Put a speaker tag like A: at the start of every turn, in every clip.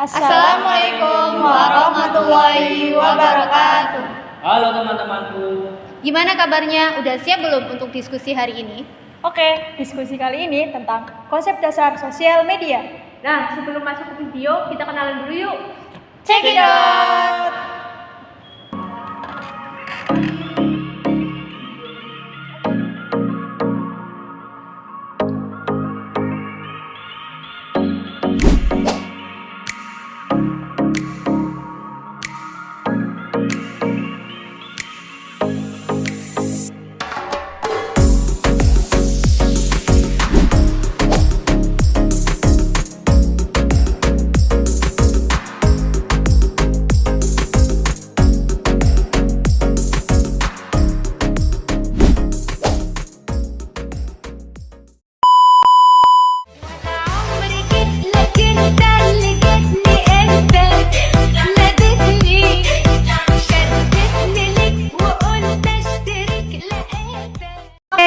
A: Assalamualaikum warahmatullahi wabarakatuh.
B: Halo teman-temanku.
C: Gimana kabarnya? Udah siap belum untuk diskusi hari ini?
A: Oke, diskusi kali ini tentang konsep dasar sosial media.
D: Nah, sebelum masuk ke video, kita kenalan dulu yuk.
A: Check it out.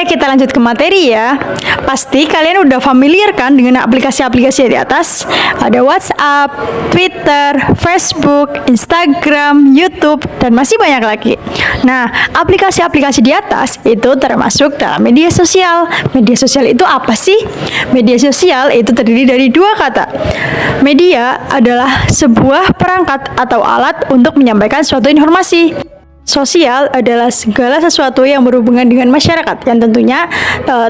E: Kita lanjut ke materi ya. Pasti kalian udah familiar kan dengan aplikasi-aplikasi di atas. Ada WhatsApp, Twitter, Facebook, Instagram, YouTube, dan masih banyak lagi. Nah, aplikasi-aplikasi di atas itu termasuk dalam media sosial. Media sosial itu apa sih? Media sosial itu terdiri dari dua kata. Media adalah sebuah perangkat atau alat untuk menyampaikan suatu informasi. Sosial adalah segala sesuatu yang berhubungan dengan masyarakat yang tentunya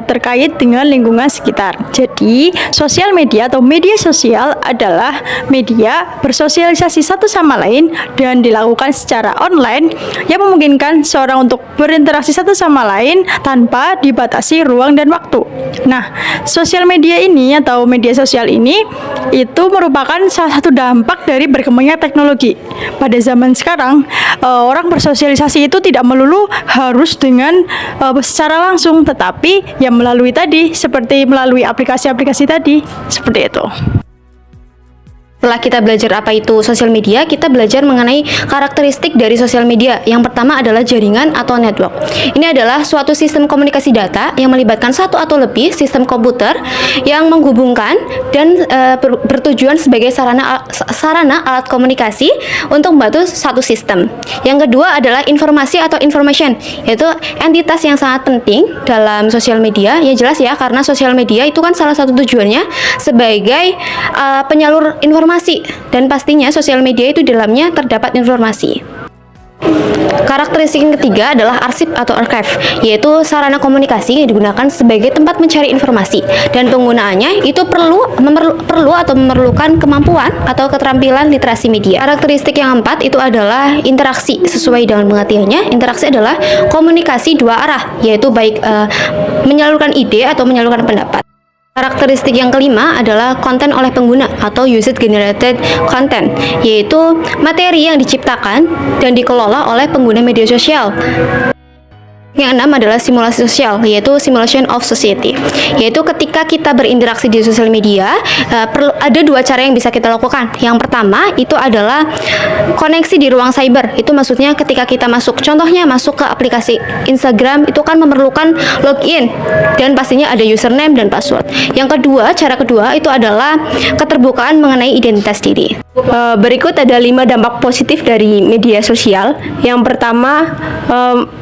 E: terkait dengan lingkungan sekitar. Jadi, sosial media atau media sosial adalah media bersosialisasi satu sama lain dan dilakukan secara online yang memungkinkan seorang untuk berinteraksi satu sama lain tanpa dibatasi ruang dan waktu. Nah, sosial media ini atau media sosial ini itu merupakan salah satu dampak dari berkembangnya teknologi. Pada zaman sekarang, orang bersosialisasi itu tidak melulu harus dengan secara langsung, tetapi yang melalui tadi, seperti melalui aplikasi-aplikasi tadi, seperti itu.
C: Setelah kita belajar apa itu sosial media, kita belajar mengenai karakteristik dari sosial media. Yang pertama adalah jaringan atau network. Ini adalah suatu sistem komunikasi data yang melibatkan satu atau lebih sistem komputer yang menghubungkan dan bertujuan sebagai sarana alat komunikasi untuk membantu satu sistem. Yang kedua adalah informasi atau information, yaitu entitas yang sangat penting dalam sosial media. Ya jelas ya, karena sosial media itu kan salah satu tujuannya sebagai penyalur informasi, dan pastinya sosial media itu di dalamnya terdapat informasi. Karakteristik yang ketiga adalah arsip atau archive, yaitu sarana komunikasi yang digunakan sebagai tempat mencari informasi, dan penggunaannya itu memerlukan kemampuan atau keterampilan literasi media. Karakteristik yang keempat itu adalah interaksi. Sesuai dengan pengertiannya, interaksi adalah komunikasi dua arah, yaitu baik menyalurkan ide atau menyalurkan pendapat. Karakteristik yang kelima adalah konten oleh pengguna atau user generated content, yaitu materi yang diciptakan dan dikelola oleh pengguna media sosial. Yang enam adalah simulasi sosial, yaitu simulation of society, yaitu ketika kita berinteraksi di sosial media, ada dua cara yang bisa kita lakukan. Yang pertama itu adalah koneksi di ruang cyber. Itu maksudnya ketika kita contohnya masuk ke aplikasi Instagram, itu kan memerlukan login dan pastinya ada username dan password. Yang kedua, cara kedua itu adalah keterbukaan mengenai identitas diri.
D: Berikut ada 5 dampak positif dari media sosial. Yang pertama,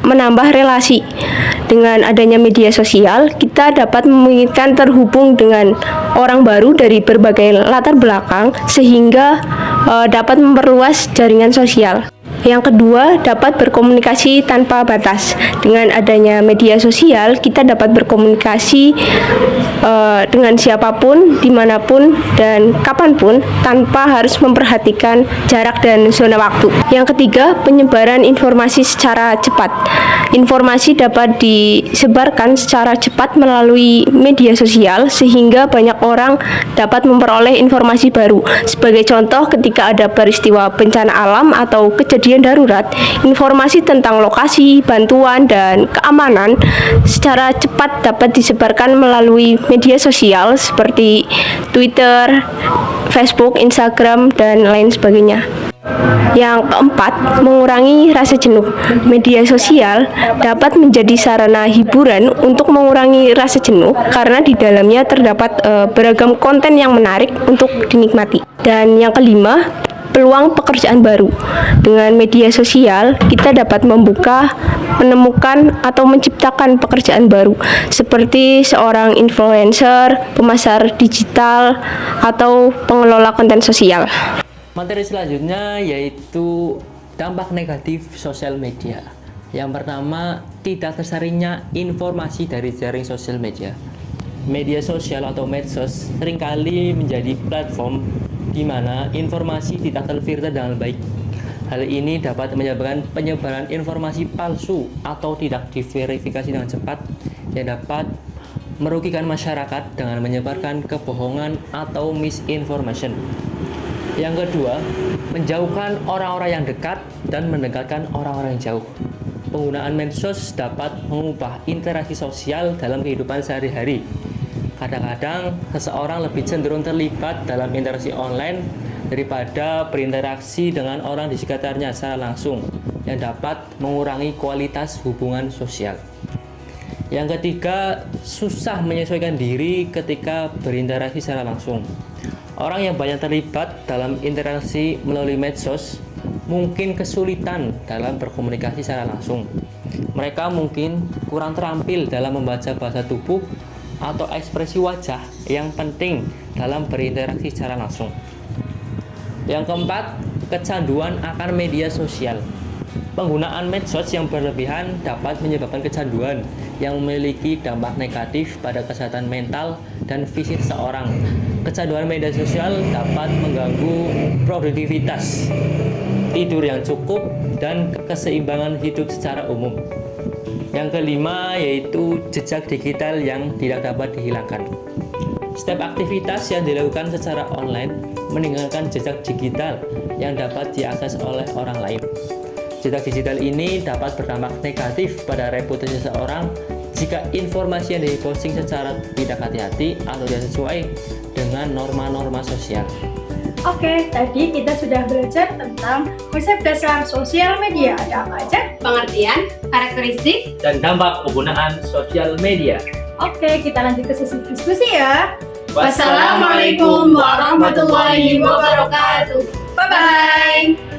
D: menambah relasi. Dengan adanya media sosial, kita dapat memungkinkan terhubung dengan orang baru dari berbagai latar belakang, sehingga dapat memperluas jaringan sosial. Yang kedua, dapat berkomunikasi tanpa batas. Dengan adanya media sosial, kita dapat berkomunikasi dengan siapapun, dimanapun, dan kapanpun, tanpa harus memperhatikan jarak dan zona waktu. Yang ketiga, penyebaran informasi secara cepat. Informasi dapat disebarkan secara cepat melalui media sosial, sehingga banyak orang dapat memperoleh informasi baru. Sebagai contoh, ketika ada peristiwa bencana alam atau kejadian darurat, informasi tentang lokasi, bantuan, dan keamanan secara cepat dapat disebarkan melalui media sosial seperti Twitter, Facebook, Instagram, dan lain sebagainya. Yang keempat, mengurangi rasa jenuh. Media sosial dapat menjadi sarana hiburan untuk mengurangi rasa jenuh karena di dalamnya terdapat beragam konten yang menarik untuk dinikmati. Dan yang kelima, peluang pekerjaan baru. Dengan media sosial, kita dapat menemukan atau menciptakan pekerjaan baru seperti seorang influencer, pemasar digital, atau pengelola konten sosial.
B: Materi selanjutnya yaitu dampak negatif sosial media. Yang pertama, tidak tersaringnya informasi dari jaring sosial media. Media sosial atau medsos seringkali menjadi platform di mana informasi tidak terfilter dengan baik. Hal ini dapat menyebabkan penyebaran informasi palsu atau tidak diverifikasi dengan cepat yang dapat merugikan masyarakat dengan menyebarkan kebohongan atau misinformation. Yang kedua, menjauhkan orang-orang yang dekat dan mendekatkan orang-orang yang jauh. Penggunaan medsos dapat mengubah interaksi sosial dalam kehidupan sehari-hari. Kadang-kadang, seseorang lebih cenderung terlibat dalam interaksi online daripada berinteraksi dengan orang di sekitarnya secara langsung, yang dapat mengurangi kualitas hubungan sosial. Yang ketiga, susah menyesuaikan diri ketika berinteraksi secara langsung. Orang yang banyak terlibat dalam interaksi melalui medsos mungkin kesulitan dalam berkomunikasi secara langsung. Mereka mungkin kurang terampil dalam membaca bahasa tubuh atau ekspresi wajah yang penting dalam berinteraksi secara langsung. Yang keempat, kecanduan akan media sosial. Penggunaan medsos yang berlebihan dapat menyebabkan kecanduan yang memiliki dampak negatif pada kesehatan mental dan fisik seseorang. Kecanduan media sosial dapat mengganggu produktivitas, tidur yang cukup, dan keseimbangan hidup secara umum. Yang kelima yaitu jejak digital yang tidak dapat dihilangkan. Setiap aktivitas yang dilakukan secara online meninggalkan jejak digital yang dapat diakses oleh orang lain. Jejak digital ini dapat berdampak negatif pada reputasi seseorang jika informasi yang diposting secara tidak hati-hati atau tidak sesuai dengan norma-norma sosial.
A: Oke, tadi kita sudah belajar tentang konsep dasar sosial media. Ada apa aja?
C: Pengertian, karakteristik,
B: Dan dampak penggunaan sosial media.
A: Oke, kita lanjut ke sesi diskusi ya.
C: Wassalamualaikum warahmatullahi wabarakatuh.
A: Bye-bye.